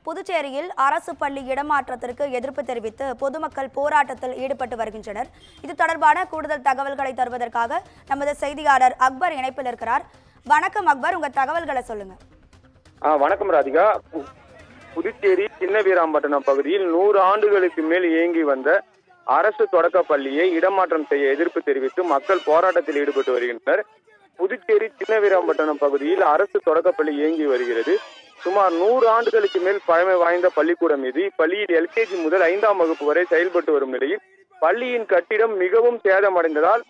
புதுச்சேரியில் அரசு பள்ளி இடமாற்றத்திற்கு எதிர்ப்பு தெரிவித்து பொதுமக்கள் போராட்டத்தில் ஈடுபட்டு வருகின்றனர். இது தொடர்பான கூடுதல் தகவல்களை தருவதற்காக நமது செய்தியாளர் அக்பர் இணைப்பில் இருக்கிறார். வணக்கம் அக்பர், உங்க தகவல்களை சொல்லுங்க. வணக்கம் ராதிகா. புதுச்சேரி சின்ன வீராம்பட்டினம் பகுதியில் 100 ஆண்டுகளுக்கு மேல் இயங்கி வந்த அரசு தொடக்க பள்ளியை இடமாற்றம் செய்ய எதிர்ப்பு தெரிவித்து மக்கள் போராட்டத்தில் ஈடுபட்டு வருகின்றனர். புதுச்சேரி சின்ன வீராம்பட்டினம் பகுதியில் அரசு தொடக்கப்பள்ளி இயங்கி வருகிறது. சுமார் 100 ஆண்டுகளுக்கு மேல் பழமை வாய்ந்த பள்ளிக்கூடம் இது. இப்பள்ளியில் LKG முதல் 5ஆம் வகுப்பு வரை செயல்பட்டு வரும் நிலையில் பள்ளியின் கட்டிடம் மிகவும் சேதமடைந்ததால்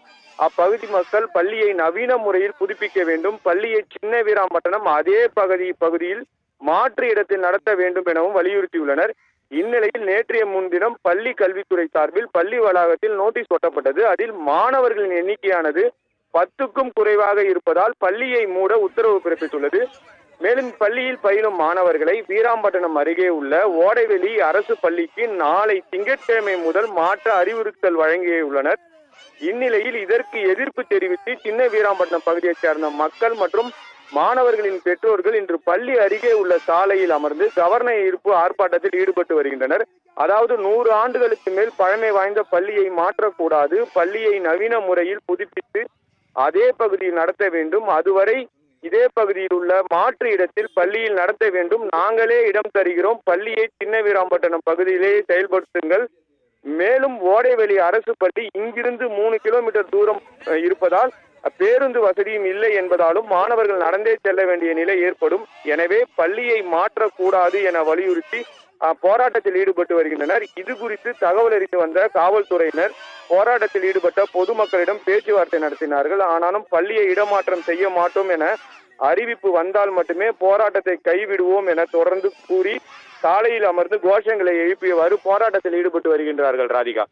அப்பகுதி மக்கள் பள்ளியை நவீன முறையில் புதுப்பிக்க வேண்டும், பள்ளியை சின்ன வீராம்பட்டினம் அதே பகுதியில் மாற்று இடத்தில் நடத்த வேண்டும் எனவும் வலியுறுத்தியுள்ளனர். இந்நிலையில் நேற்றைய முன்தினம் பள்ளி கல்வித்துறை சார்பில் பள்ளி வளாகத்தில் நோட்டீஸ் ஒட்டப்பட்டது. அதில் மாணவர்களின் எண்ணிக்கையானது 10க்கும் குறைவாக இருப்பதால் பள்ளியை மூட உத்தரவு பிறப்பித்துள்ளது. மேலும் பள்ளியில் பயிலும் மாணவர்களை வீராம்பட்டினம் அருகே உள்ள ஓடைவெளி அரசு பள்ளிக்கு நாளை திங்கட்கிழமை முதல் மாற்ற அறிவுறுத்தல் வழங்கியுள்ளனர். இந்நிலையில் இதற்கு எதிர்ப்பு தெரிவித்து சின்ன வீராம்பட்டினம் பகுதியைச் சேர்ந்த மக்கள் மற்றும் மாணவர்களின் பெற்றோர்கள் இன்று பள்ளி அருகே உள்ள சாலையில் அமர்ந்து கவர்னர் ஈர்ப்பு ஆர்ப்பாட்டத்தில் ஈடுபட்டு வருகின்றனர். அதாவது 100 ஆண்டுகளுக்கு மேல் பழமை வாய்ந்த பள்ளியை மாற்றக்கூடாது, பள்ளியை நவீன முறையில் புதுப்பித்து அதே பகுதியில் நடத்த வேண்டும், அதுவரை இதே பகுதியில் உள்ள மாற்று இடத்தில் பள்ளியில் நடத்த வேண்டும், நாங்களே இடம் தருகிறோம், பள்ளியை சின்ன வீராம்பட்டினம் பகுதியிலேயே செயல்படுத்துங்கள். மேலும் ஓடைவெளி அரசு பள்ளி இங்கிருந்து 3 கிலோமீட்டர் தூரம் இருப்பதால் பேருந்து வசதியும் இல்லை என்பதாலும் மாணவர்கள் நடந்தே செல்ல வேண்டிய நிலை ஏற்படும். எனவே பள்ளியை மாற்றக்கூடாது என வலியுறுத்தி போராட்டத்தில் ஈடுபட்டு வருகின்றனர். இது குறித்து தகவல் அறிந்து வந்த காவல்துறையினர் போராட்டத்தில் ஈடுபட்ட பொதுமக்களிடம் பேச்சுவார்த்தை நடத்தினார்கள். ஆனாலும் பள்ளியை இடமாற்றம் செய்ய மாட்டோம் என அறிவிப்பு வந்தால் மட்டுமே போராட்டத்தை கைவிடுவோம் என தொடர்ந்து கூறி சாலையில் அமர்ந்து கோஷங்களை எழுப்பியவாறு போராட்டத்தில் ஈடுபட்டு வருகின்றார்கள். ராதிகா.